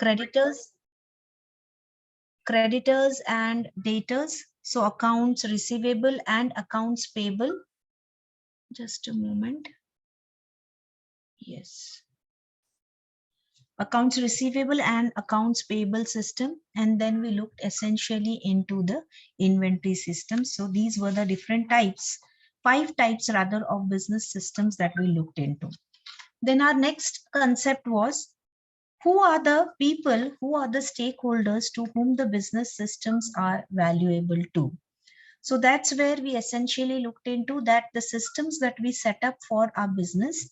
creditors and debtors. So accounts receivable and accounts payable. Just a moment. Yes. Accounts receivable and accounts payable system. And then we looked essentially into the inventory system. So these were the different types, 5 types rather, of business systems that we looked into. Then our next concept was, who are the people, who are the stakeholders to whom the business systems are valuable to? So that's where we essentially looked into that the systems that we set up for our business,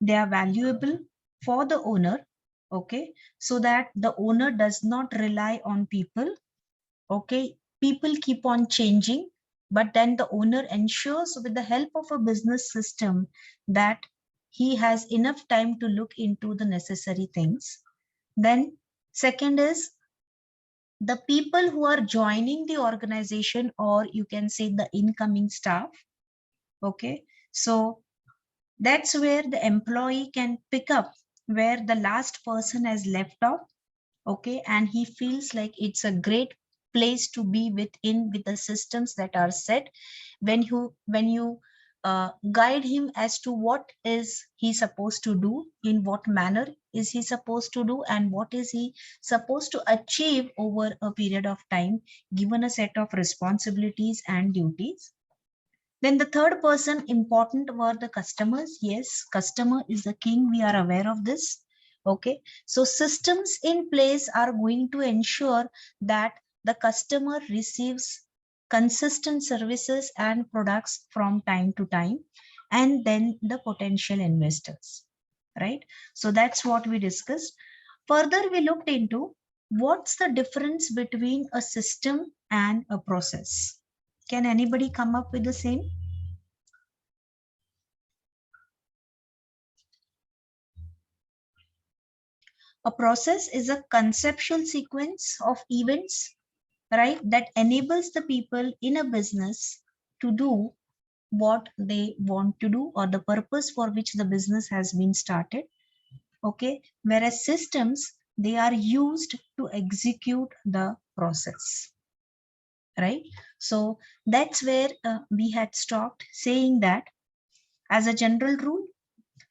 they are valuable for the owner, okay, so that the owner does not rely on people, okay. People keep on changing, but then the owner ensures with the help of a business system that he has enough time to look into the necessary things. Then second is the people who are joining the organization, or you can say the incoming staff, okay. So that's where the employee can pick up where the last person has left off, okay, and he feels like it's a great place to be within with the systems that are set. When you guide him as to what is he supposed to do, in what manner is he supposed to do, and what is he supposed to achieve over a period of time, given a set of responsibilities and duties. Then the third person important were the customers. Yes, customer is the king. We are aware of this. Okay. So systems in place are going to ensure that the customer receives consistent services and products from time to time. And then the potential investors, right? So that's what we discussed. Further, we looked into what's the difference between a system and a process. Can anybody come up with the same? A process is a conceptual sequence of events, right, that enables the people in a business to do what they want to do, or the purpose for which the business has been started. Okay. Whereas systems, they are used to execute the process. Right. So that's where we had stopped saying that as a general rule,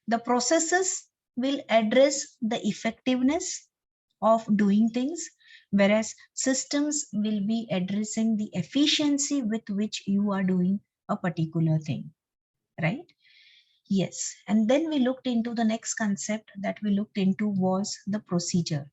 the processes will address the effectiveness of doing things, whereas systems will be addressing the efficiency with which you are doing a particular thing, right? Yes. And then we looked into the next concept that we looked into was the procedure,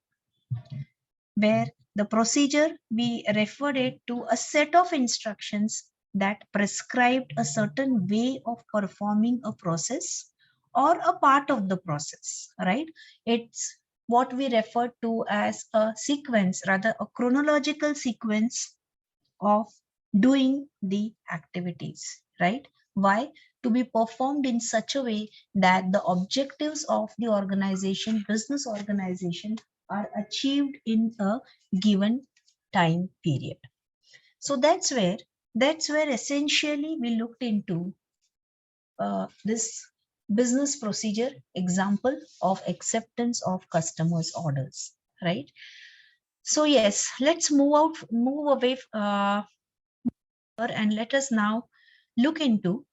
where the procedure, we referred it to a set of instructions that prescribed a certain way of performing a process or a part of the process, right? It's what we refer to as a sequence, rather a chronological sequence of doing the activities, right? Why? To be performed in such a way that the objectives of the organization, business organization, are achieved in a given time period. So that's where essentially we looked into this business procedure example of acceptance of customers' orders, right? So yes, let's move away, and let us now look into.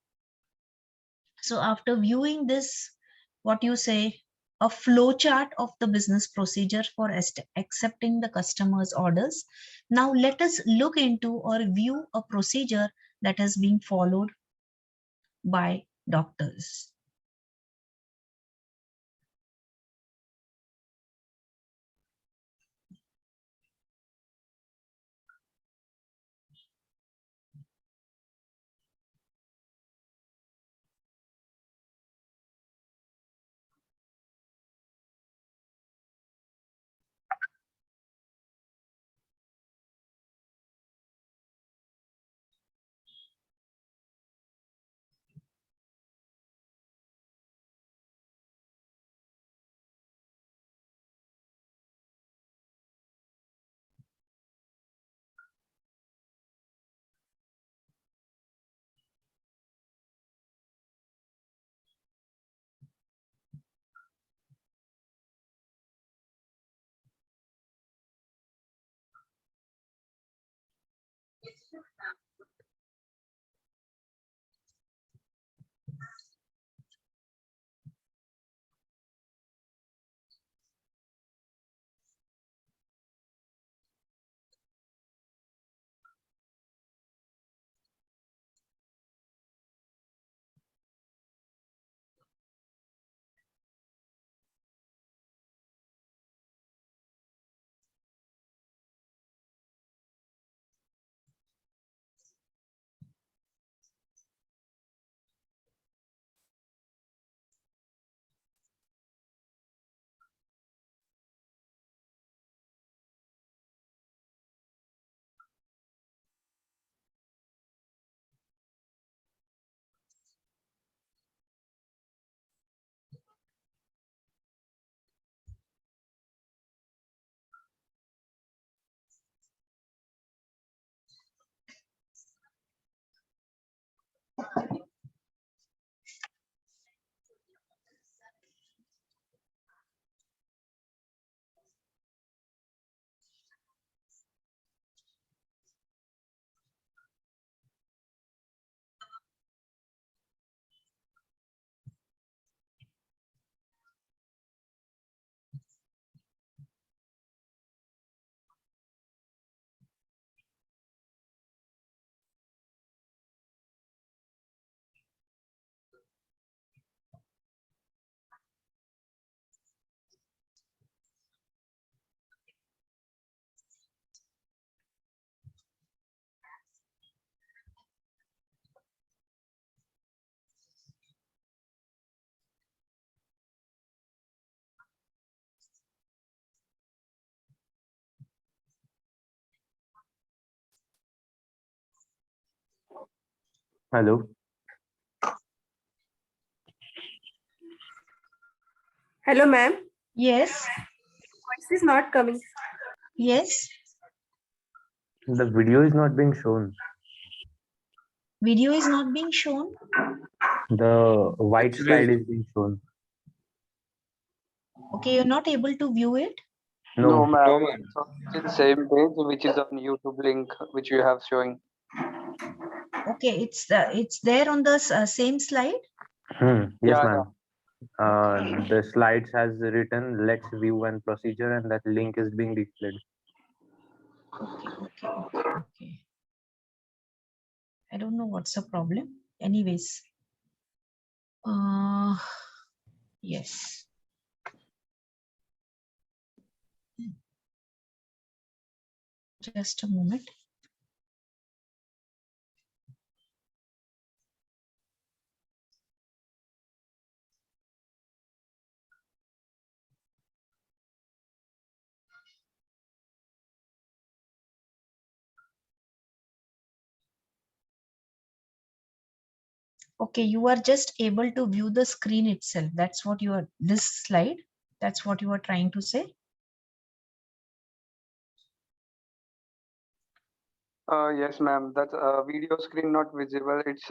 So after viewing this, what you say, a flow chart of the business procedure for accepting the customer's orders. Now let us look into or view a procedure that has been followed by doctors. Hello. Hello, ma'am. Yes. Voice is not coming. Yes. The video is not being shown. Video is not being shown. The white slide is being shown. Okay, you're not able to view it. No. No, ma'am. It's on still same page, which is on YouTube link, which you have showing. Okay, it's there on the same slide. Yes, Yeah, ma'am. The slides has written let's view and procedure, and that link is being displayed. Okay. I don't know what's the problem. Anyways. Yes. Just a moment. Okay, you are just able to view the screen itself. That's what you are, this slide, that's what you are trying to say. yes, ma'am. That's video screen not visible. It's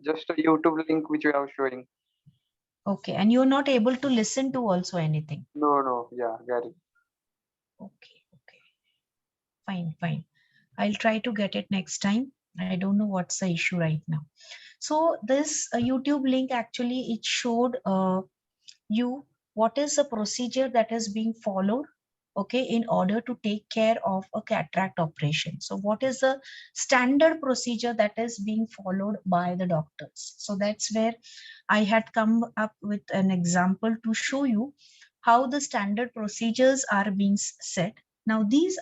just a YouTube link which you have showing. Okay, and you're not able to listen to also anything. No. Yeah, got it. Okay. Fine. I'll try to get it next time. I don't know what's the issue right now. So this YouTube link actually, it showed you what is the procedure that is being followed, okay, in order to take care of a cataract operation. So what is the standard procedure that is being followed by the doctors? So that's where I had come up with an example to show you how the standard procedures are being set. Now these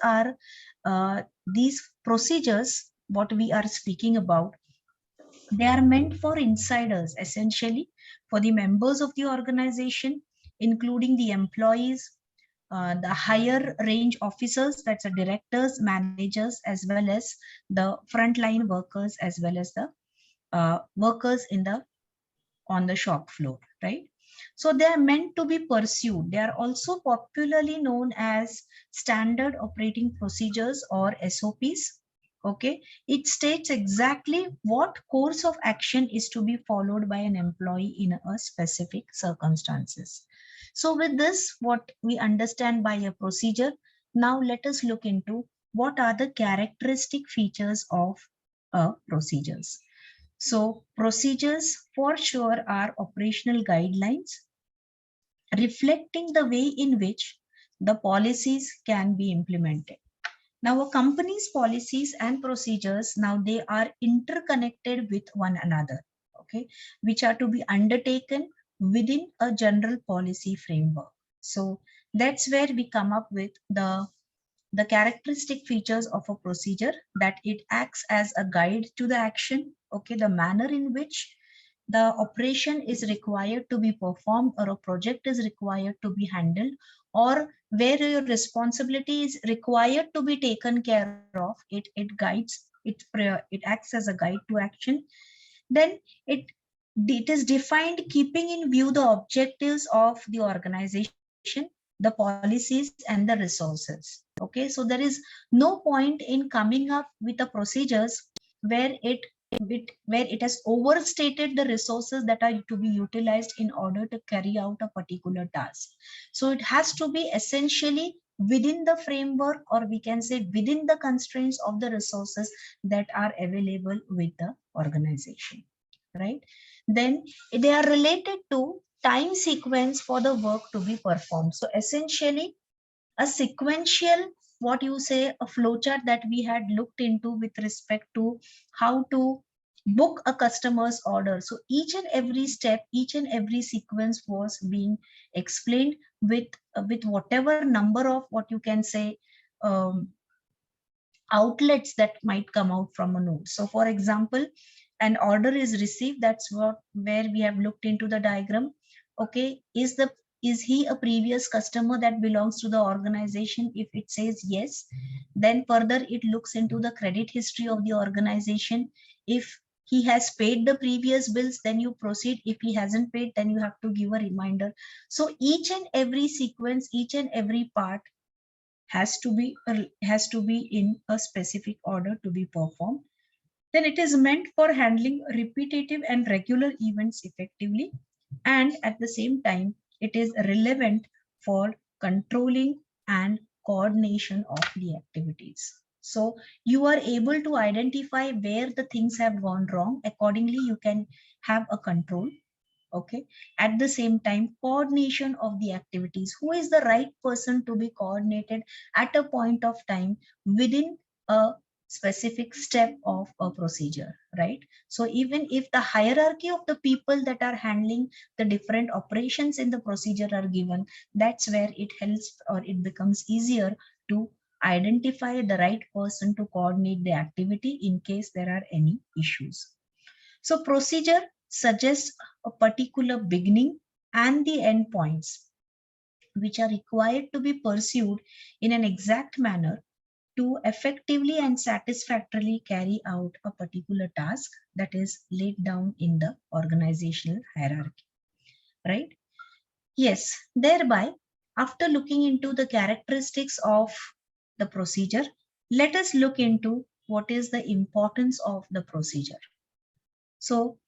procedures, what we are speaking about, they are meant for insiders, essentially for the members of the organization, including the employees, the higher range officers, that's the directors, managers, as well as the frontline workers, as well as the workers in the on the shop floor, right? So they are meant to be pursued. They are also popularly known as standard operating procedures or SOPs. Okay, it states exactly what course of action is to be followed by an employee in a specific circumstances. So with this, what we understand by a procedure, now let us look into what are the characteristic features of procedures. So procedures for sure are operational guidelines reflecting the way in which the policies can be implemented. Now a company's policies and procedures, now they are interconnected with one another, okay, which are to be undertaken within a general policy framework. So that's where we come up with the characteristic features of a procedure, that it acts as a guide to the action, okay, the manner in which the operation is required to be performed or a project is required to be handled, or where your responsibility is required to be taken care of. It guides, it acts as a guide to action. Then it is defined keeping in view the objectives of the organization, the policies and the resources. Okay, so there is no point in coming up with the procedures where it has overstated the resources that are to be utilized in order to carry out a particular task. So it has to be essentially within the framework, or we can say within the constraints of the resources that are available with the organization, right? Then they are related to time sequence for the work to be performed. So essentially a sequential, what you say, a flowchart that we had looked into with respect to how to book a customer's order. So each and every step, each and every sequence was being explained with whatever number of, what you can say, um, outlets that might come out from a node. So for example, an order is received, that's what where we have looked into the diagram. Okay, is he a previous customer that belongs to the organization? If it says yes, then further it looks into the credit history of the organization. If he has paid the previous bills, then you proceed. If he hasn't paid, then you have to give a reminder. So each and every sequence, each and every part has to be in a specific order to be performed. Then it is meant for handling repetitive and regular events effectively, and at the same time it is relevant for controlling and coordination of the activities. So you are able to identify where the things have gone wrong. Accordingly you can have a control. Okay, at the same time coordination of the activities, who is the right person to be coordinated at a point of time within a specific step of a procedure, right? So even if the hierarchy of the people that are handling the different operations in the procedure are given, that's where it helps, or it becomes easier to identify the right person to coordinate the activity in case there are any issues. So procedure suggests a particular beginning and the end points which are required to be pursued in an exact manner to effectively and satisfactorily carry out a particular task that is laid down in the organizational hierarchy, right? Yes, thereby, after looking into the characteristics of the procedure, let us look into what is the importance of the procedure. So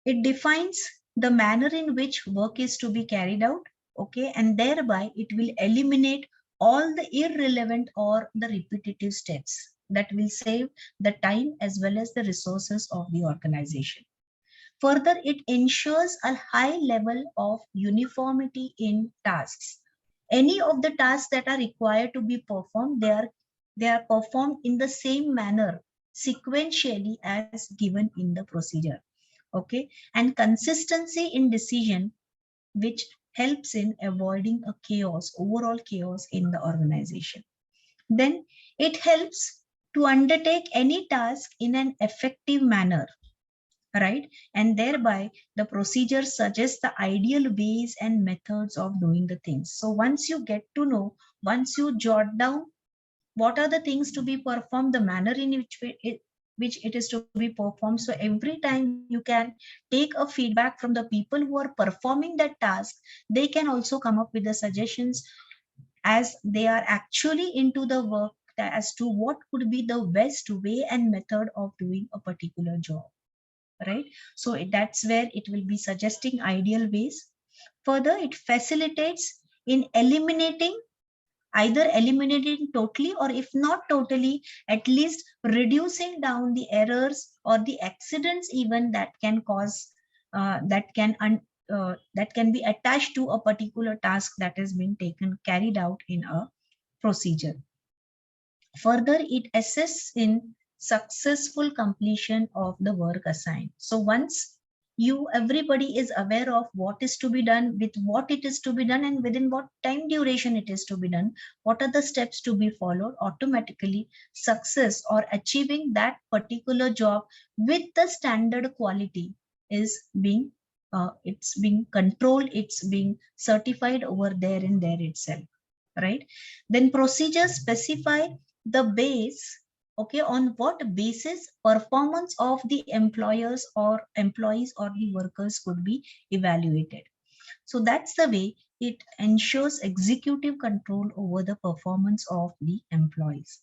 it defines the manner in which work is to be carried out, okay, and thereby it will eliminate all the irrelevant or the repetitive steps that will save the time as well as the resources of the organization. Further, it ensures a high level of uniformity in tasks. Any of the tasks that are required to be performed, they are performed in the same manner sequentially as given in the procedure. Okay, and consistency in decision, which helps in avoiding a chaos, overall chaos in the organization. Then it helps to undertake any task in an effective manner, right? And thereby the procedure suggests the ideal ways and methods of doing the things. So once you get to know, once you jot down what are the things to be performed, the manner in which it is to be performed, so every time you can take a feedback from the people who are performing that task, they can also come up with the suggestions as they are actually into the work as to what could be the best way and method of doing a particular job, right? So that's where it will be suggesting ideal ways. Further, it facilitates in eliminating either eliminating totally, or if not totally, at least reducing down the errors or the accidents even that can cause that can be attached to a particular task that has been carried out in a procedure. Further, it assists in successful completion of the work assigned. So once everybody is aware of what is to be done, with what it is to be done, and within what time duration it is to be done, what are the steps to be followed, automatically success or achieving that particular job with the standard quality is being it's being controlled, it's being certified over there and there itself, right? Then procedures specify the base, okay, on what basis performance of the employers or employees or the workers could be evaluated. So that's the way it ensures executive control over the performance of the employees.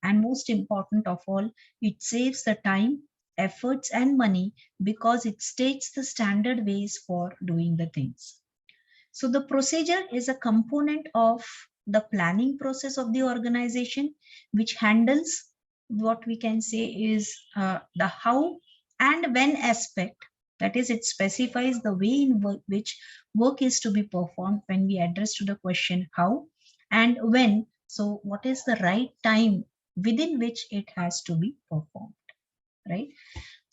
And most important of all, it saves the time, efforts and money because it states the standard ways for doing the things. So the procedure is a component of the planning process of the organization, which handles what we can say is the how and when aspect. That is, it specifies the way in which work is to be performed when we address to the question how and when. So what is the right time within which it has to be performed, right?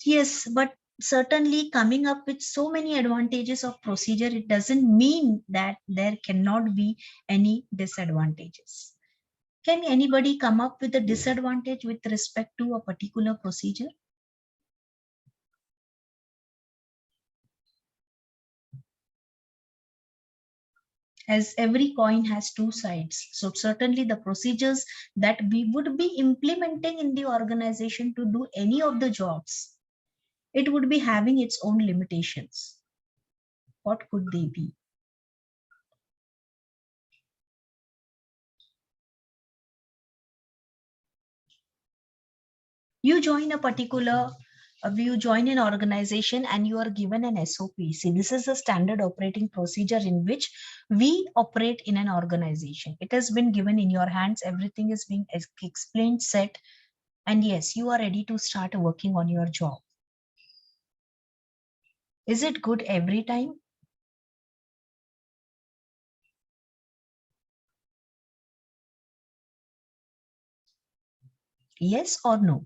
Yes, but certainly coming up with so many advantages of procedure, it doesn't mean that there cannot be any disadvantages. Can anybody come up with a disadvantage with respect to a particular procedure? As every coin has two sides. So certainly the procedures that we would be implementing in the organization to do any of the jobs, it would be having its own limitations. What could they be? You join a particular, you join an organization and you are given an SOP. See, this is a standard operating procedure in which we operate in an organization. It has been given in your hands. Everything is being explained, set, and yes, you are ready to start working on your job. Is it good every time? Yes or no?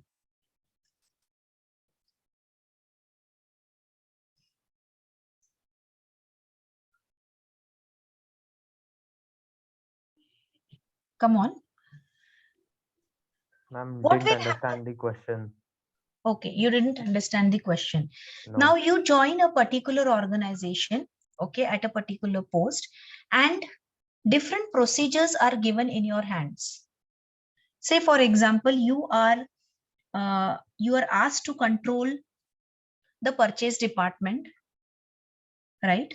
Come on. Ma'am, What didn't will happen? understand the question. Okay, you didn't understand the question. No. Now you join a particular organization, okay, at a particular post, and different procedures are given in your hands. Say, for example, you are asked to control the purchase department, right?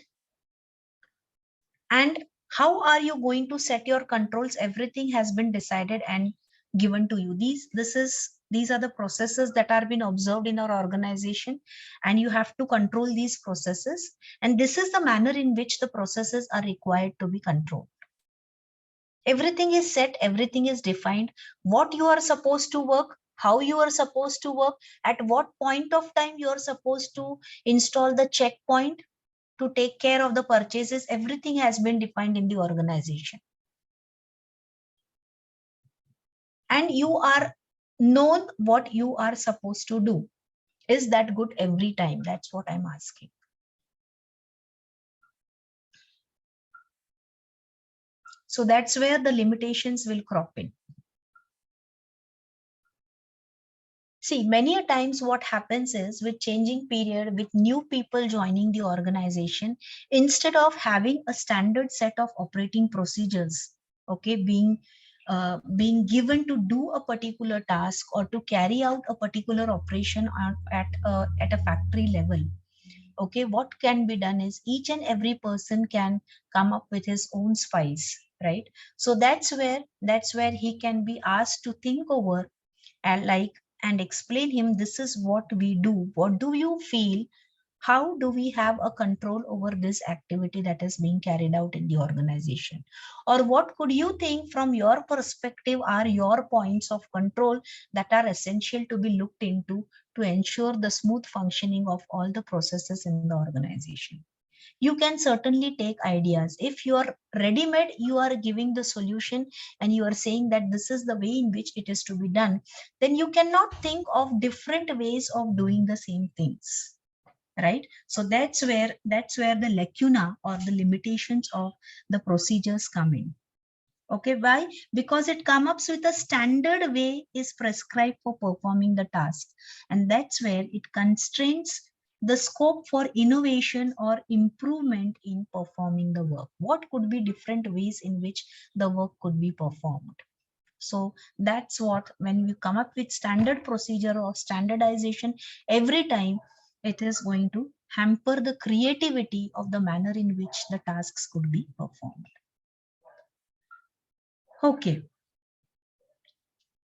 And how are you going to set your controls? Everything has been decided and given to you. These are the processes that are being observed in our organization, and you have to control these processes. And this is the manner in which the processes are required to be controlled. Everything is set, everything is defined, what you are supposed to work, how you are supposed to work, at what point of time you are supposed to install the checkpoint to take care of the purchases. Everything has been defined in the organization. And you are known what you are supposed to do. Is that good every time? That's what I'm asking. So that's where the limitations will crop in. See, many a times what happens is with changing period, with new people joining the organization, instead of having a standard set of operating procedures, okay, being given to do a particular task or to carry out a particular operation at a factory level, okay, what can be done is each and every person can come up with his own spice, right? So that's where he can be asked to think over and explain him, this is what we do, what do you feel, how do we have a control over this activity that is being carried out in the organization? Or what could you think from your perspective are your points of control that are essential to be looked into to ensure the smooth functioning of all the processes in the organization? You can certainly take ideas. If you are ready made, you are giving the solution and you are saying that this is the way in which it is to be done, then you cannot think of different ways of doing the same things, right? So that's where the lacuna or the limitations of the procedures come in. Okay, why? Because it comes up with a standard way is prescribed for performing the task, and that's where it constrains the scope for innovation or improvement in performing the work. What could be different ways in which the work could be performed? So that's what, when we come up with standard procedure or standardization, every time it is going to hamper the creativity of the manner in which the tasks could be performed. Okay.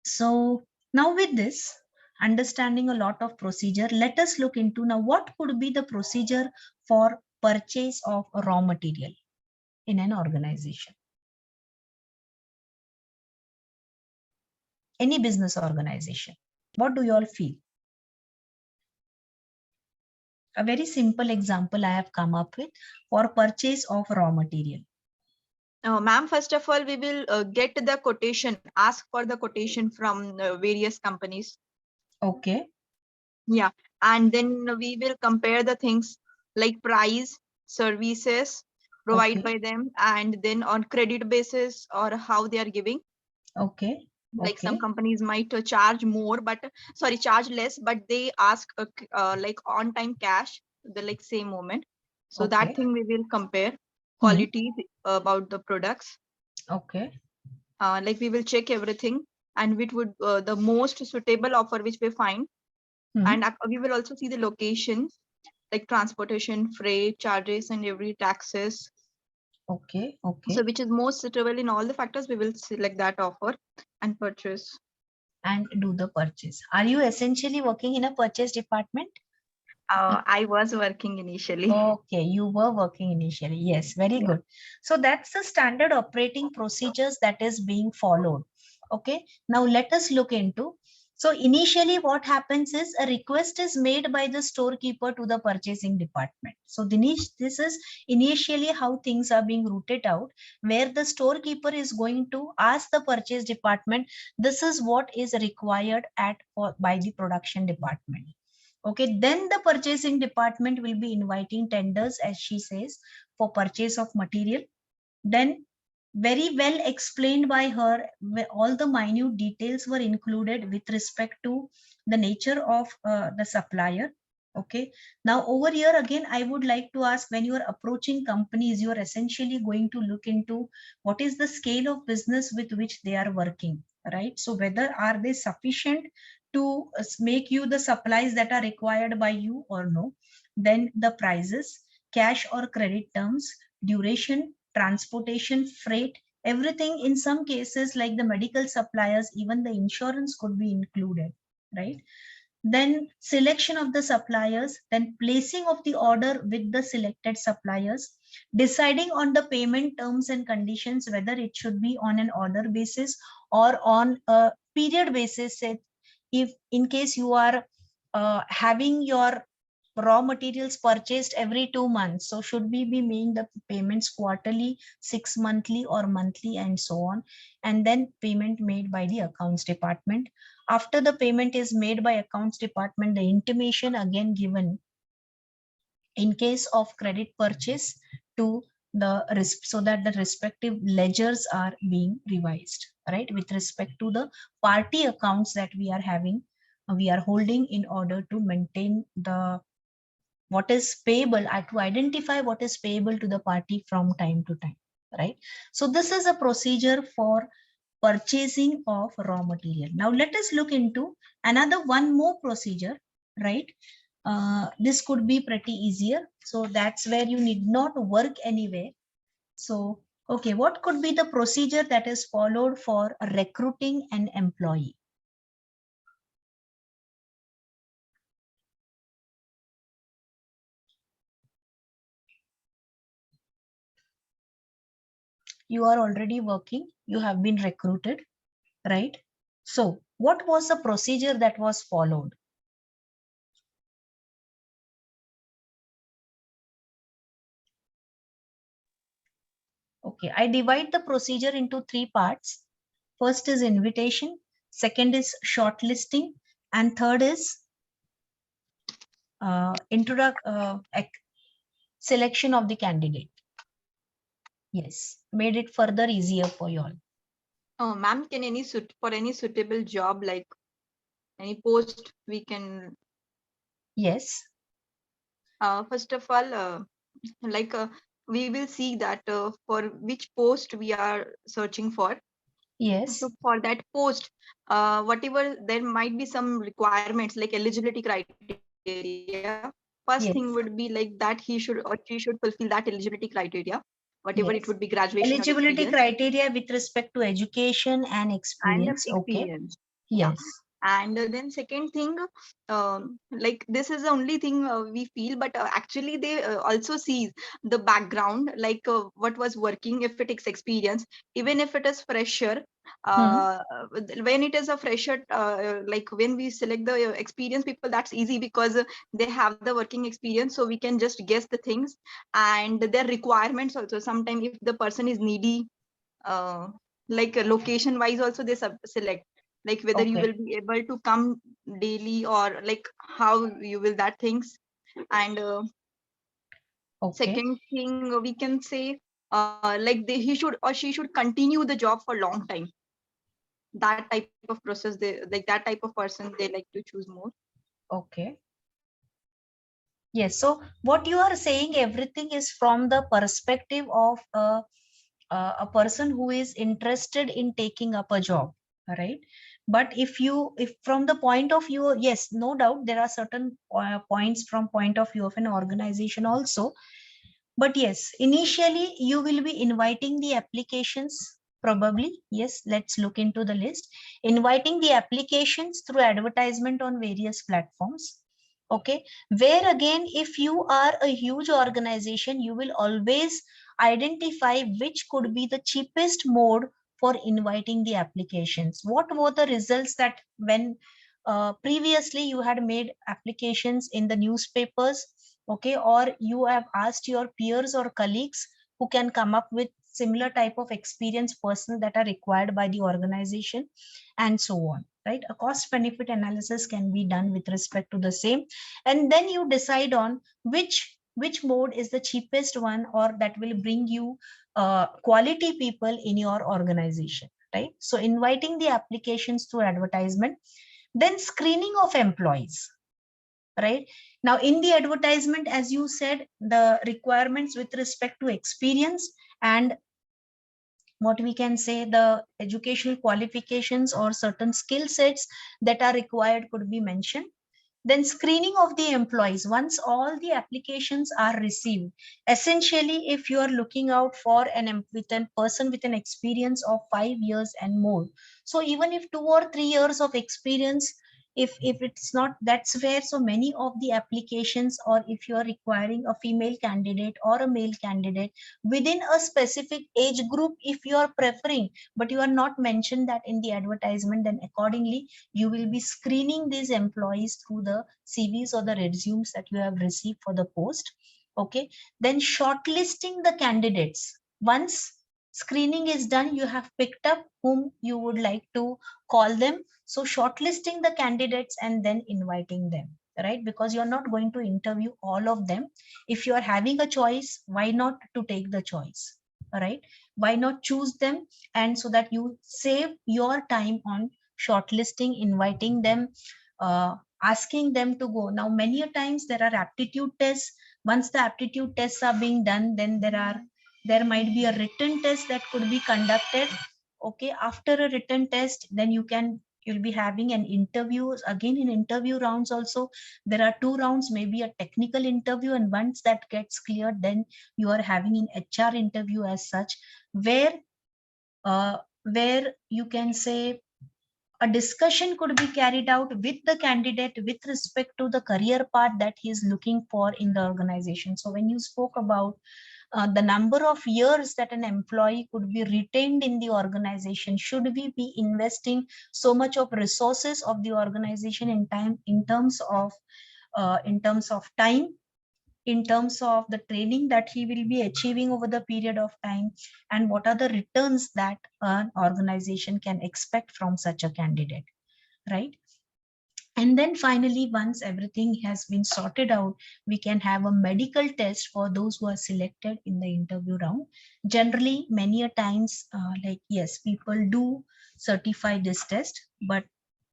So now with this, understanding a lot of procedure, let us look into now what could be the procedure for purchase of raw material in an organization. Any business organization. What do you all feel? A very simple example I have come up with for purchase of raw material. Ma'am, first of all, we will get the quotation, ask for the quotation from various companies. Okay. Yeah. And then we will compare the things like price, services provided Okay. by them, and then on credit basis or how they are giving. Okay. Like some Okay. companies might charge more, but charge less, but they ask like on time cash, the like same moment. So Okay. that thing we will compare quality about the products. Okay. Like we will check everything and which would the most suitable offer which we find. And we will also see the location, like transportation, freight charges, and every taxes. Okay. Okay. So which is most suitable in all the factors, we will select that offer and purchase. And do the purchase. Are you essentially working in a purchase department? I was working initially. Okay, you were working initially. Yes, very good. So that's the standard operating procedures that is being followed. Okay, now let us look into. So initially what happens is a request is made by the storekeeper to the purchasing department. So Dinesh, this is initially how things are being routed out, where the storekeeper is going to ask the purchase department, this is what is required by the production department. Okay, then the purchasing department will be inviting tenders, as she says, for purchase of material. Then very well explained by her, where all the minute details were included with respect to the nature of the supplier. Okay, now over here again, I would like to ask, when you are approaching companies, you are essentially going to look into what is the scale of business with which they are working, right? So whether are they sufficient to make you the supplies that are required by you or no. Then the prices, cash or credit terms, duration, transportation, freight, everything. In some cases like the medical suppliers, even the insurance could be included, right? Then selection of the suppliers, then placing of the order with the selected suppliers, deciding on the payment terms and conditions, whether it should be on an order basis or on a period basis. If in case you are having your raw materials purchased every 2 months, so should we be making the payments quarterly, 6 monthly or monthly, and so on. And then payment made by the accounts department. After the payment is made by accounts department, the intimation again given in case of credit purchase to the risk, so that the respective ledgers are being revised, right, with respect to the party accounts that we are having, we are holding, in order to maintain the what is payable, to identify what is payable to the party from time to time, right? So this is a procedure for purchasing of raw material. Now let us look into another one more procedure, right? This could be pretty easier. So that's where you need not work anywhere. So, okay, what could be the procedure that is followed for recruiting an employee? You are already working, you have been recruited, right? So what was the procedure that was followed? Okay, I divide the procedure into 3 parts. First is invitation, second is shortlisting, and third is selection of the candidate. Yes, made it further easier for you all. Oh, ma'am, can for any suitable job, like any post, we can. Yes. First of all, like we will see that for which post we are searching for. Yes. So for that post, whatever, there might be some requirements like eligibility criteria. First thing would be like that he should or she should fulfill that eligibility criteria, whatever it would Yes. be, graduation or Eligibility experience. criteria with respect to education and And experience. Okay. experience. Yeah. Yes. And then second thing, like this is the only thing we feel, but actually they also see the background, like what was working, if it is experience, even if it is fresher. uh, when it is a fresher, like when we select the experienced people, that's easy because they have the working experience, so we can just guess the things and their requirements also. Sometimes if the person is needy, uh, like location wise also they select, like whether you Okay. will be able to come daily or like how you will that things. And Okay. second thing we can say, like he should or she should continue the job for long time. That type of process, they like that type of person they like to choose more. Okay. Yes. So what you are saying, everything is from the perspective of a person who is interested in taking up a job, right? But if from the point of view, yes, no doubt there are certain points from point of view of an organization also. But yes, initially you will be inviting the applications, probably. Yes, let's look into the list. Inviting the applications through advertisement on various platforms. Okay, where again, if you are a huge organization, you will always identify which could be the cheapest mode for inviting the applications. What were the results that when previously you had made applications in the newspapers, okay, or you have asked your peers or colleagues who can come up with similar type of experienced person that are required by the organization, and so on, right? A cost benefit analysis can be done with respect to the same, and then you decide on which mode is the cheapest one, or that will bring you quality people in your organization, right? So inviting the applications through advertisement, then screening of employees, right? Now in the advertisement, as you said, the requirements with respect to experience and what we can say the educational qualifications or certain skill sets that are required could be mentioned. Then screening of the employees, once all the applications are received, essentially if you are looking out for with a person with an experience of 5 years and more, so even if 2 or 3 years of experience, if it's not, that's where so many of the applications, or if you are requiring a female candidate or a male candidate within a specific age group, if you are preferring, but you are not mentioned that in the advertisement, then accordingly you will be screening these employees through the CVs or the resumes that you have received for the post. Okay, then shortlisting the candidates. Once screening is done, you have picked up whom you would like to call them. So shortlisting the candidates and then inviting them, right? Because you're not going to interview all of them. If you are having a choice, why not to take the choice, right? Why not choose them? And so that you save your time on shortlisting, inviting them, asking them to go. Now, many a times there are aptitude tests. Once the aptitude tests are being done, then there might be a written test that could be conducted. Okay, after a written test, then you'll be having an interview. Again, in interview rounds also, there are 2 rounds, maybe a technical interview, and once that gets cleared, then you are having an HR interview as such, where where you can say a discussion could be carried out with the candidate with respect to the career path that he is looking for in the organization. So when you spoke about the number of years that an employee could be retained in the organization. Should we be investing so much of resources of the organization in time, in terms of time, in terms of the training that he will be achieving over the period of time, and what are the returns that an organization can expect from such a candidate, right? And then finally, once everything has been sorted out, we can have a medical test for those who are selected in the interview round. Generally, many a times, yes, people do certify this test, but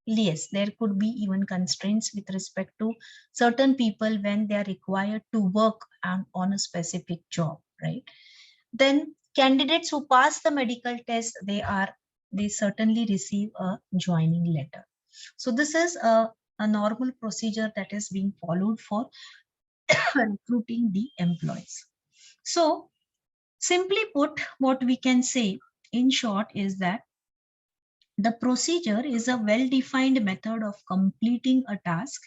yes, there could be even constraints with respect to certain people when they are required to work on a specific job, right? Then candidates who pass the medical test, they certainly receive a joining letter. So this is a normal procedure that is being followed for recruiting the employees. So simply put, what we can say in short is that the procedure is a well-defined method of completing a task.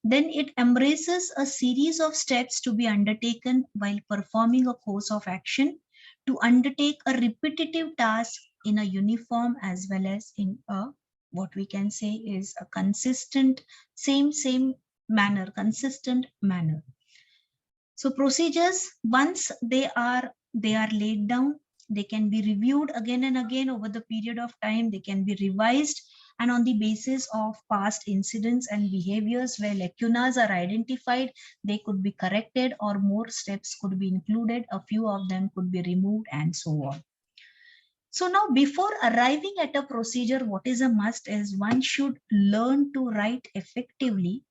Then it embraces a series of steps to be undertaken while performing a course of action to undertake a repetitive task in a uniform as well as in a, what we can say is a consistent, same manner, consistent manner. So procedures, once they are laid down, they can be reviewed again and again over the period of time. They can be revised, and on the basis of past incidents and behaviors where lacunas are identified, they could be corrected or more steps could be included. A few of them could be removed and so on. So now, before arriving at a procedure, what is a must is one should learn to write effectively,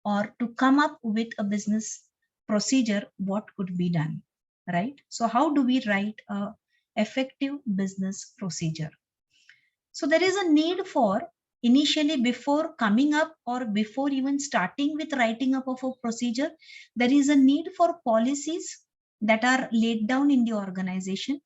or to come up with a business procedure, what could be done, right? So how do we write a effective business procedure? So there is a need for, initially before coming up or before even starting with writing up of a procedure, there is a need for policies that are laid down in the organization,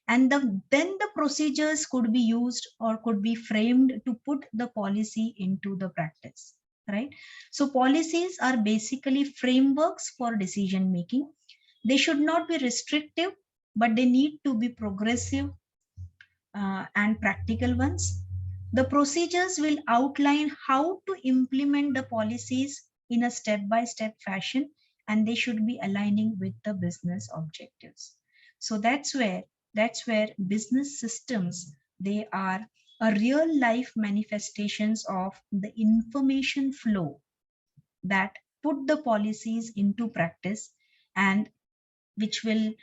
and then the procedures could be used or could be framed to put the policy into the practice, right? So policies are basically frameworks for decision making. They should not be restrictive, but they need to be progressive and practical ones. The procedures will outline how to implement the policies in a step-by-step fashion, and they should be aligning with the business objectives. So that's where business systems, they are a real life manifestations of the information flow that put the policies into practice, and which will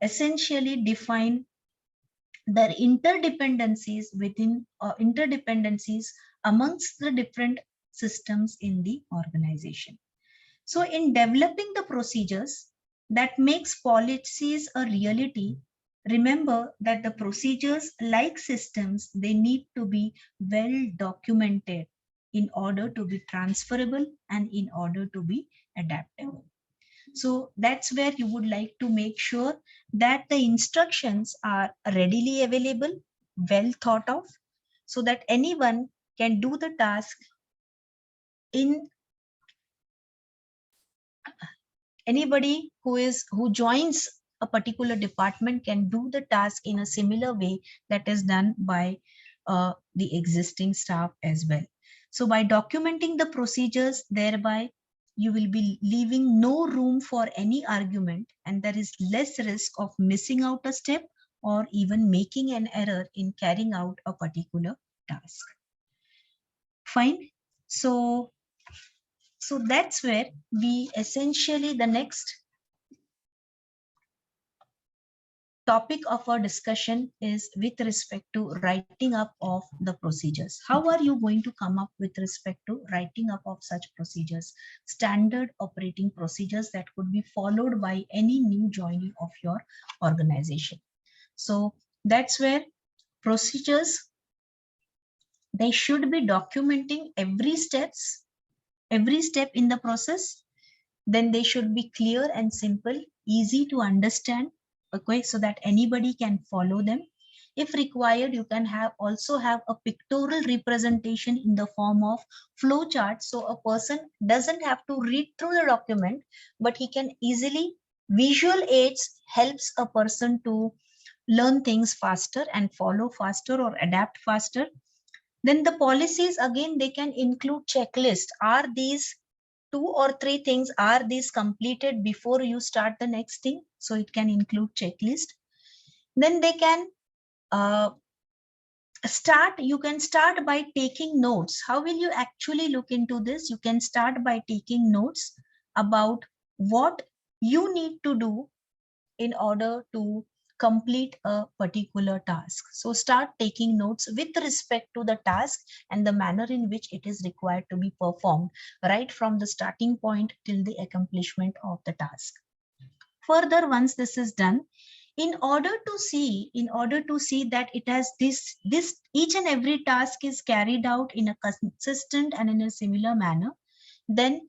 essentially define the interdependencies within interdependencies amongst the different systems in the organization. So in developing the procedures that makes policies a reality, remember that the procedures, like systems, they need to be well documented in order to be transferable and in order to be adaptable. So that's where you would like to make sure that the instructions are readily available, well thought of, so that anyone can do the task in, anybody who joins a particular department can do the task in a similar way that is done by the existing staff as well. So by documenting the procedures, thereby you will be leaving no room for any argument, and there is less risk of missing out a step or even making an error in carrying out a particular task. Fine. So that's where we essentially, the next topic of our discussion is with respect to writing up of the procedures. How are you going to come up with respect to writing up of such procedures? Standard operating procedures that could be followed by any new joinee of your organization. So that's where procedures, they should be documenting every step in the process. Then they should be clear and simple, easy to understand, okay, so that anybody can follow them. If required, you can also have a pictorial representation in the form of flowchart, so a person doesn't have to read through the document, but he can easily Visual aids helps a person to learn things faster and follow faster or adapt faster. Then the policies, again, they can include checklist. Are these 2 or 3 things, are these completed before you start the next thing? So it can include checklist. Then they can you can start by taking notes. How will you actually look into this? You can start by taking notes about what you need to do in order to complete a particular task. So start taking notes with respect to the task and the manner in which it is required to be performed, right from the starting point till the accomplishment of the task. Further, once this is done, in order to see that it has this each and every task is carried out in a consistent and in a similar manner, then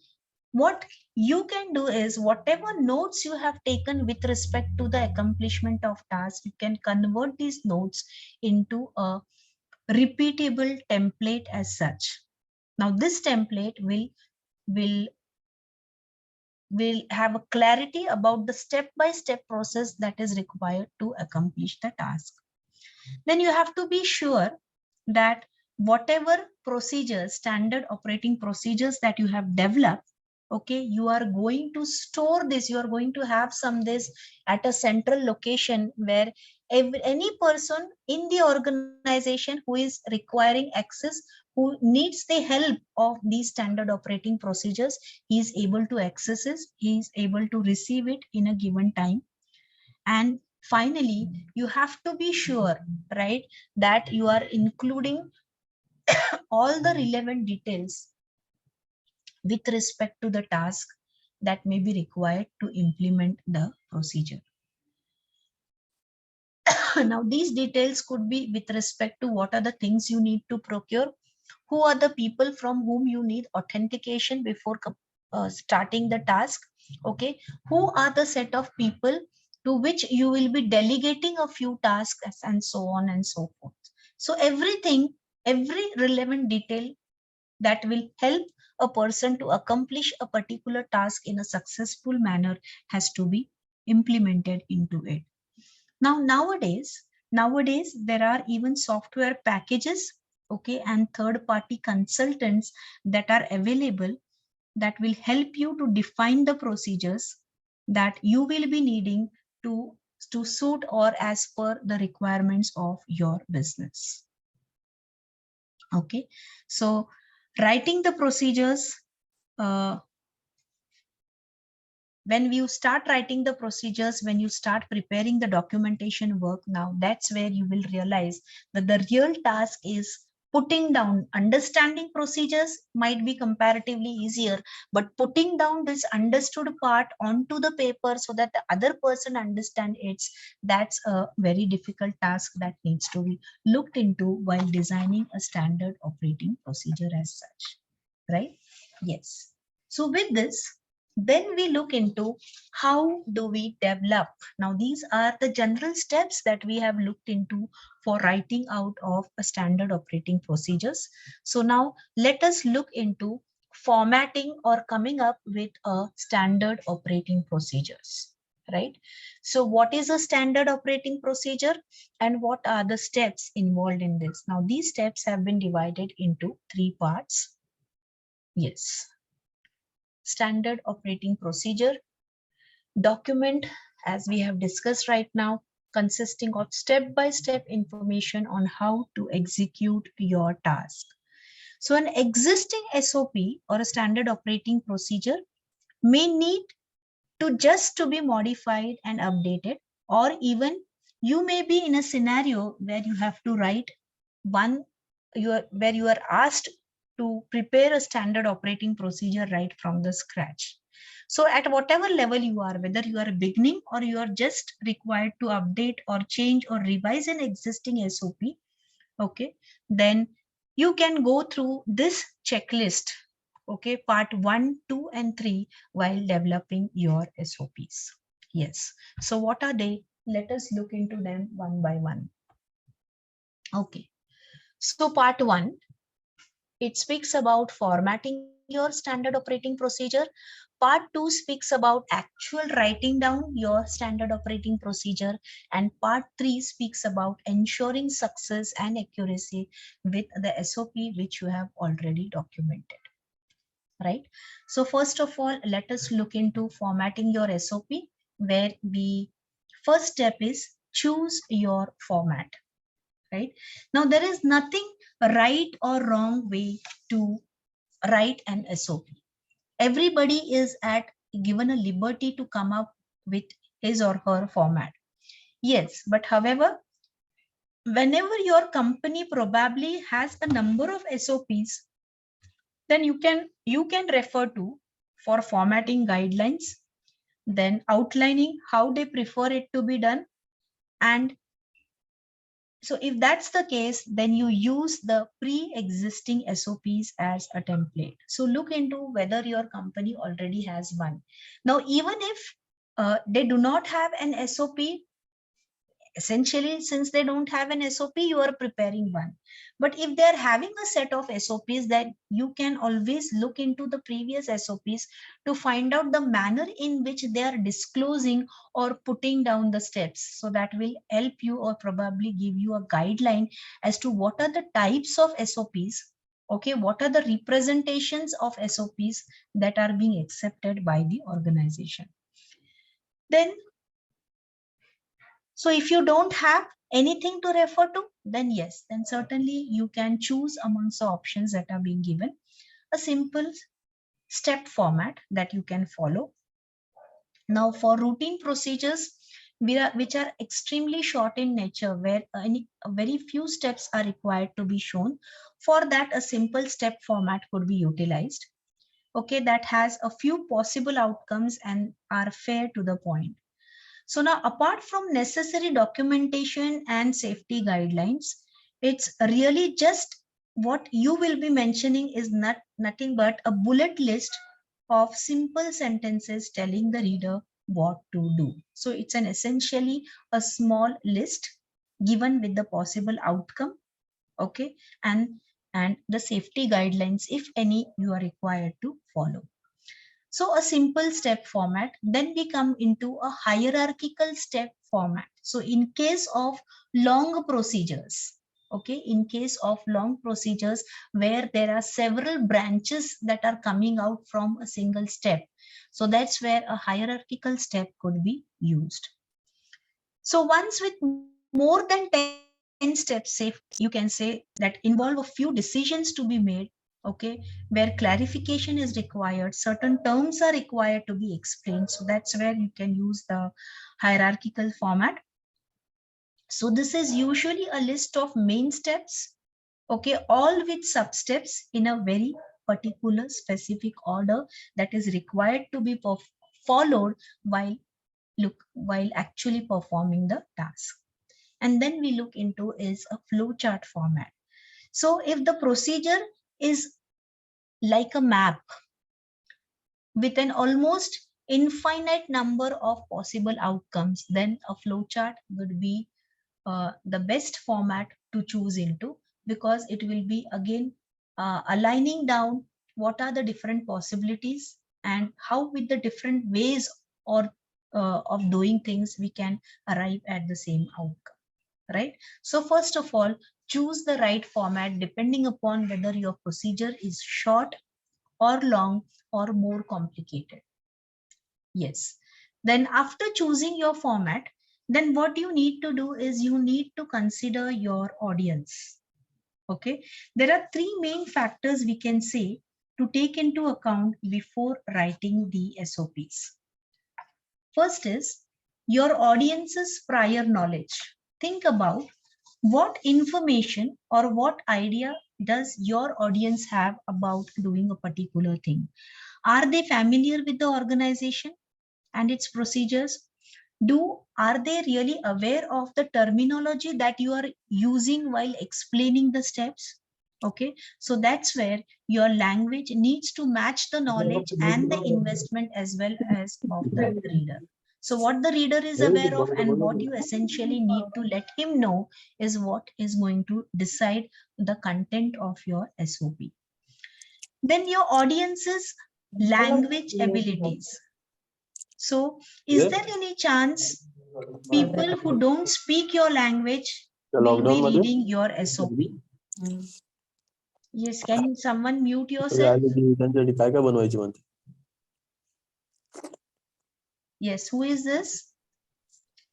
what you can do is, whatever notes you have taken with respect to the accomplishment of task, you can convert these notes into a repeatable template as such. Now this template will have a clarity about the step-by-step process that is required to accomplish the task. Then you have to be sure that whatever procedures, standard operating procedures that you have developed, okay, you are going to store this, you are going to have this at a central location where any person in the organization who is requiring access, who needs the help of these standard operating procedures, he is able to access it, he is able to receive it in a given time. And finally, you have to be sure, right, that you are including all the relevant details with respect to the task that may be required to implement the procedure. Now, these details could be with respect to what are the things you need to procure, who are the people from whom you need authentication before starting the task, okay, who are the set of people to which you will be delegating a few tasks, and so on and so forth. So everything, every relevant detail that will help a person to accomplish a particular task in a successful manner has to be implemented into it. Now, nowadays there are even software packages, okay, and third-party consultants that are available that will help you to define the procedures that you will be needing to suit or as per the requirements of your business. Okay, so writing the procedures, when you start writing the procedures, when you start preparing the documentation work, now that's where you will realize that the real task is putting down. Understanding procedures might be comparatively easier, but putting down this understood part onto the paper so that the other person understands it, that's a very difficult task that needs to be looked into while designing a standard operating procedure as such, right? Yes. So with this, then we look into how do we develop. Now, these are the general steps that we have looked into for writing out of a standard operating procedures. So now let us look into formatting or coming up with a standard operating procedures, right? So what is a standard operating procedure and what are the steps involved in this? Now, these steps have been divided into 3 parts. Yes. Standard operating procedure document, as we have discussed right now, consisting of step-by-step information on how to execute your task. So an existing SOP or a standard operating procedure may need to be modified and updated, or even you may be in a scenario where you have to write where you are asked to prepare a standard operating procedure right from the scratch. So at whatever level you are, whether you are beginning or you are just required to update or change or revise an existing SOP, okay, then you can go through this checklist, okay, part 1, 2, and 3 while developing your SOPs. Yes. So what are they? Let us look into them one by one. Okay. So part 1, it speaks about formatting your standard operating procedure. Part 2 speaks about actual writing down your standard operating procedure, and part 3 speaks about ensuring success and accuracy with the SOP which you have already documented. Right? So first of all, let us look into formatting your SOP, where the first step is choose your format. Right? Now there is nothing right or wrong way to write an SOP. Everybody is given a liberty to come up with his or her format. Yes, but however, whenever your company probably has a number of SOPs, then you can refer to for formatting guidelines, then outlining how they prefer it to be done. And so if that's the case, then you use the pre-existing SOPs as a template. So look into whether your company already has one. Now, even if they do not have an SOP, essentially, since they don't have an SOP, you are preparing one. But if they're having a set of SOPs, then you can always look into the previous SOPs to find out the manner in which they are disclosing or putting down the steps. So that will help you or probably give you a guideline as to what are the types of SOPs. Okay, what are the representations of SOPs that are being accepted by the organization? Then so if you don't have anything to refer to, then yes, then certainly you can choose amongst the options that are being given a simple step format that you can follow. Now for routine procedures, which are extremely short in nature, where very few steps are required to be shown, for that a simple step format could be utilized. Okay, that has a few possible outcomes and are fair to the point. So now, apart from necessary documentation and safety guidelines, it's really just what you will be mentioning is nothing but a bullet list of simple sentences telling the reader what to do. So it's an essentially a small list given with the possible outcome, okay, and the safety guidelines, if any, you are required to follow. So a simple step format, then we come into a hierarchical step format. So in case of long procedures, okay, in case of long procedures where there are several branches that are coming out from a single step, so that's where a hierarchical step could be used. So once with more than 10 steps, say you can say that involve a few decisions to be made, okay, where clarification is required, certain terms are required to be explained. So that's where you can use the hierarchical format. So this is usually a list of main steps, okay, all with sub-steps in a very particular specific order that is required to be followed while actually performing the task. And then we look into is a flowchart format. So if the procedure is like a map with an almost infinite number of possible outcomes, then a flowchart would be the best format to choose into, because it will be again aligning down what are the different possibilities and how with the different ways or of doing things we can arrive at the same outcome, right? So first of all, choose the right format depending upon whether your procedure is short or long or more complicated. Yes. Then after choosing your format, then what you need to do is you need to consider your audience. Okay. There are three main factors we can say to take into account before writing the SOPs. First is your audience's prior knowledge. Think about what information or what idea does your audience have about doing a particular thing. Are they familiar with the organization and its procedures? Are they really aware of the terminology that you are using while explaining the steps? Okay, so that's where your language needs to match the knowledge and the investment as well as of the reader. So what the reader is aware of and what you essentially need to let him know is what is going to decide the content of your SOP. Then your audience's language abilities. So is there any chance people who don't speak your language will be reading your SOP? Yes, can someone mute yourself? Yes, who is this?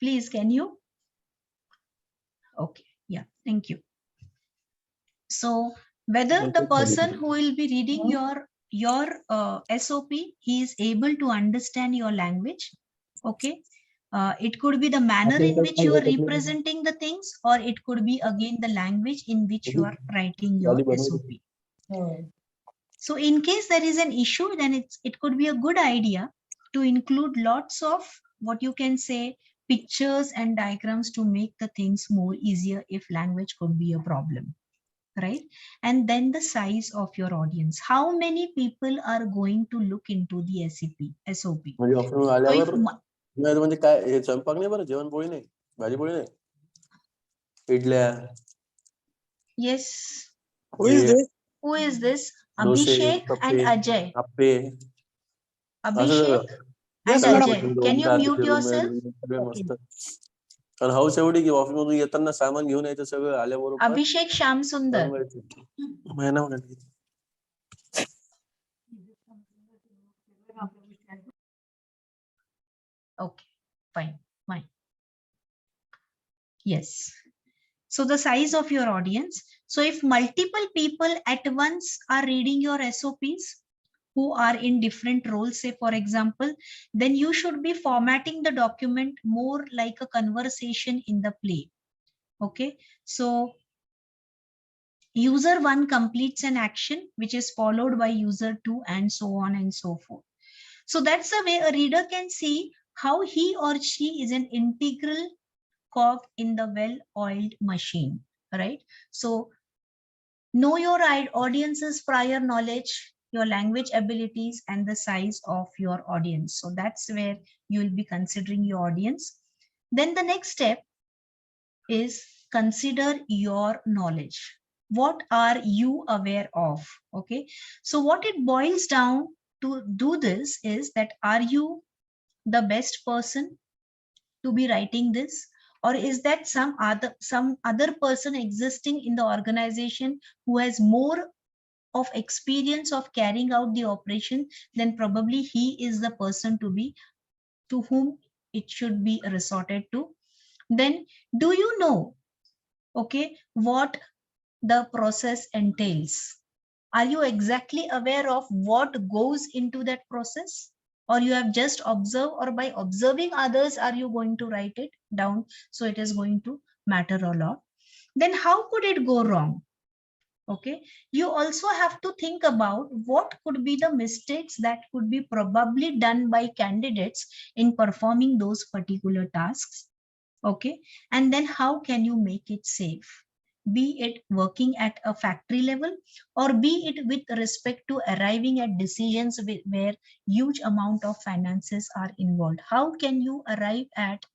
Please, can you? Okay, yeah, thank you. So whether the person who will be reading your SOP, he is able to understand your language. Okay, it could be the manner in which you are representing the things, or it could be again the language in which you are writing your SOP. So in case there is an issue, then it could be a good idea to include lots of what you can say pictures and diagrams to make the things more easier if language could be a problem, right? And then the size of your audience. How many people are going to look into the SOP? म्हणजे काय हे स्वयंपाक नाही बरं, जेवण पोळी नाही, भाजी पोळी नाही, इडल्या. Yes. Who is this? Who is this? डोसे, Abhishek and उत्तप्पे, Ajay. आप्पे. Abhishek Yes, and madam. Ajay. Can you mute yourself? सगळे मस्त. कारण हाऊस एवढी की ऑफिस मधून येताना सामान घेऊन यायचं सगळं आल्याबरोबर. Abhishek Sham Sundar. महिना म्हणाली. Okay, fine. Yes. So the size of your audience. So if multiple people at once are reading your SOPs who are in different roles, say for example, then you should be formatting the document more like a conversation in the play. Okay. So user 1 completes an action which is followed by user 2 and so on and so forth. So that's the way a reader can see how he or she is an integral cog in the well-oiled machine, right? So know your audience's prior knowledge, your language abilities, and the size of your audience. So that's where you will be considering your audience. Then the next step is consider your knowledge. What are you aware of? Okay. So what it boils down to do this is that are you the best person to be writing this, or is that some other person existing in the organization who has more of experience of carrying out the operation? Then probably he is the person to whom it should be resorted to. Then do you know, okay, what the process entails? Are you exactly aware of what goes into that process? Or you have just observed, or by observing others are you going to write it down? So it is going to matter a lot. Then how could it go wrong? Okay, you also have to think about what could be the mistakes that could be probably done by candidates in performing those particular tasks. Okay, and then how can you make it safe? Be it working at a factory level, or be it with respect to arriving at decisions where huge amount of finances are involved. How can you arrive at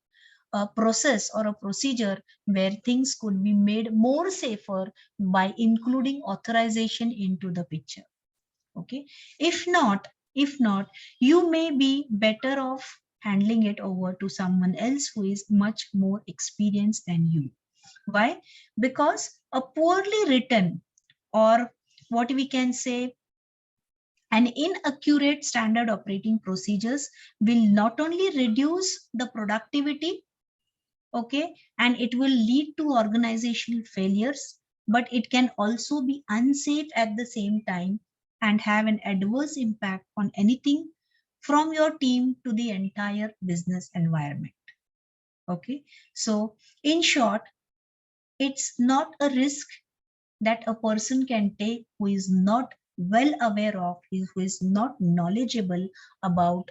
a process or a procedure where things could be made more safer by including authorization into the picture? Okay, if not, you may be better off handling it over to someone else who is much more experienced than you. Why? Because a poorly written, or what we can say, an inaccurate standard operating procedures will not only reduce the productivity, okay, and it will lead to organizational failures, but it can also be unsafe at the same time and have an adverse impact on anything from your team to the entire business environment. Okay, so in short, it's not a risk that a person can take who is not well aware of, who is not knowledgeable about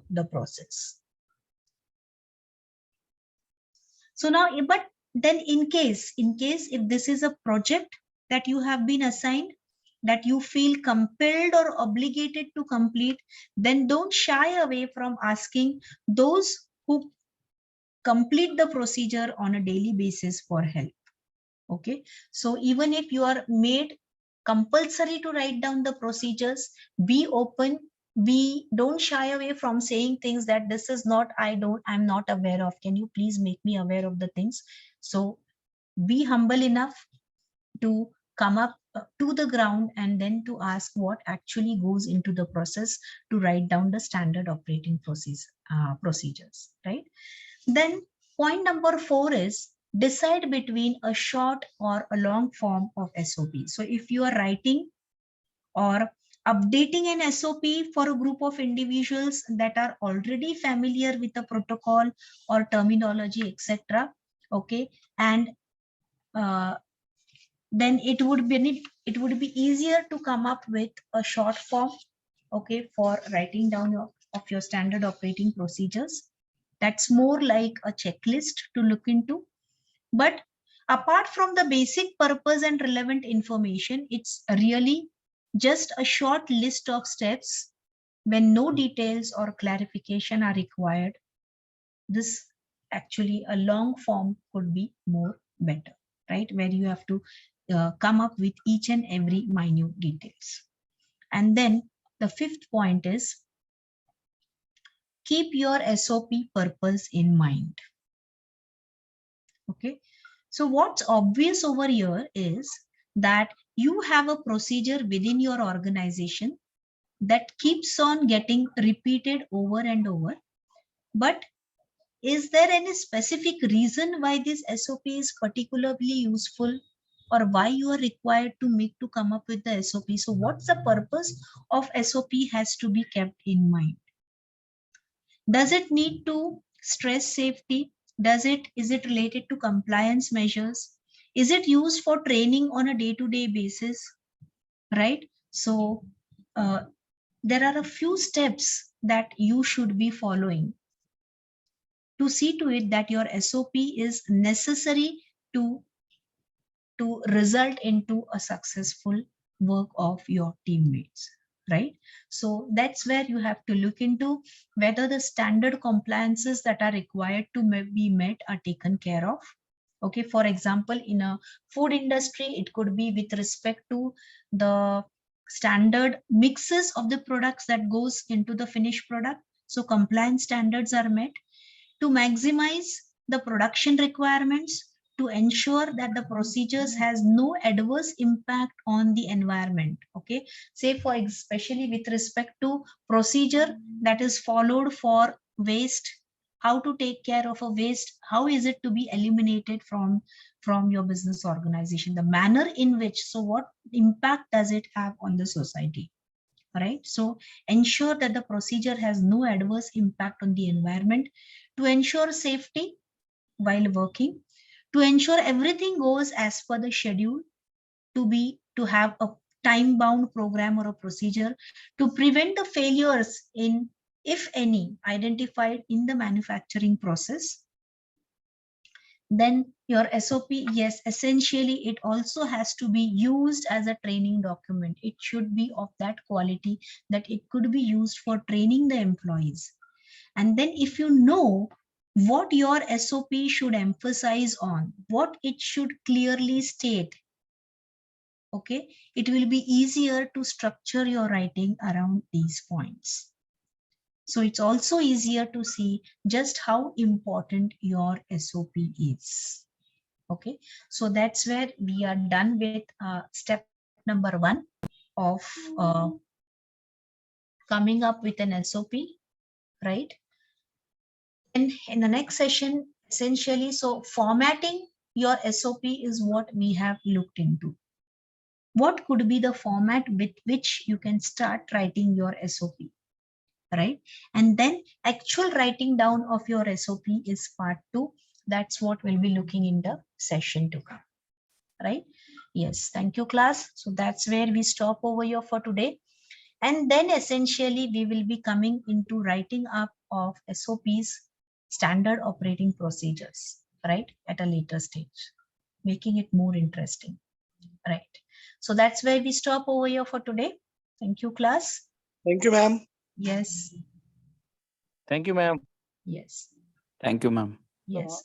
the process. So now, but then in case if this is a project that you have been assigned, that you feel compelled or obligated to complete, then don't shy away from asking those who complete the procedure on a daily basis for help. Okay, so even if you are made compulsory to write down the procedures. Be open. Don't shy away from saying things that this is not, I'm not aware of. Can you please make me aware of the things? So be humble enough to come up to the ground and then to ask what actually goes into the process to write down the standard operating procedures, right? Then point number 4 is decide between a short or a long form of SOP. So if you are writing or updating an SOP for a group of individuals that are already familiar with the protocol or terminology, etc., okay, and then it would be easier to come up with a short form, okay, for writing down of your standard operating procedures. That's more like a checklist to look into. But apart from the basic purpose and relevant information, it's really just a short list of steps when no details or clarification are required. This actually a long form could be more better, right? Where you have to come up with each and every minute details. And then the 5th point is keep your SOP purpose in mind. Okay, so what's obvious over here is that you have a procedure within your organization that keeps on getting repeated over and over. But is there any specific reason why this SOP is particularly useful, or why you are required to come up with the SOP? So what's the purpose of SOP has to be kept in mind. Does it need to stress safety? Is it related to compliance measures? Is it used for training on a day-to-day basis? Right? So there are a few steps that you should be following to see to it that your SOP is necessary to result into a successful work of your teammates, right? So that's where you have to look into whether the standard compliances that are required to be met are taken care of. Okay, for example, in a food industry, it could be with respect to the standard mixes of the products that goes into the finished product. So compliance standards are met to maximize the production requirements, to ensure that the procedures has no adverse impact on the environment. Okay, say for especially with respect to procedure that is followed for waste, how to take care of a waste, how is it to be eliminated from your business organization, the manner in which, so what impact does it have on the society, right? So ensure that the procedure has no adverse impact on the environment, to ensure safety while working, to ensure everything goes as per the schedule, to have a time bound program or a procedure to prevent the failures in, if any, identified in the manufacturing process. Then your SOP, yes, essentially it also has to be used as a training document. It should be of that quality that it could be used for training the employees. And then if you know what your SOP should emphasize on, what it should clearly state, okay, it will be easier to structure your writing around these points. So it's also easier to see just how important your SOP is. Okay, so that's where we are done with step number 1 of coming up with an SOP, right? And in the next session, essentially, so formatting your SOP is what we have looked into. What could be the format with which you can start writing your SOP, right? And then actual writing down of your SOP is part 2. That's what we'll be looking in the session to come, right? Yes, thank you, class. So that's where we stop over here for today. And then essentially we will be coming into writing up of SOPs, standard operating procedures, right, at a later stage, making it more interesting, right? So that's where we stop over here for today. Thank you, class. Thank you, ma'am. Yes. Thank you, ma'am. Yes. Thank you, ma'am. Yes.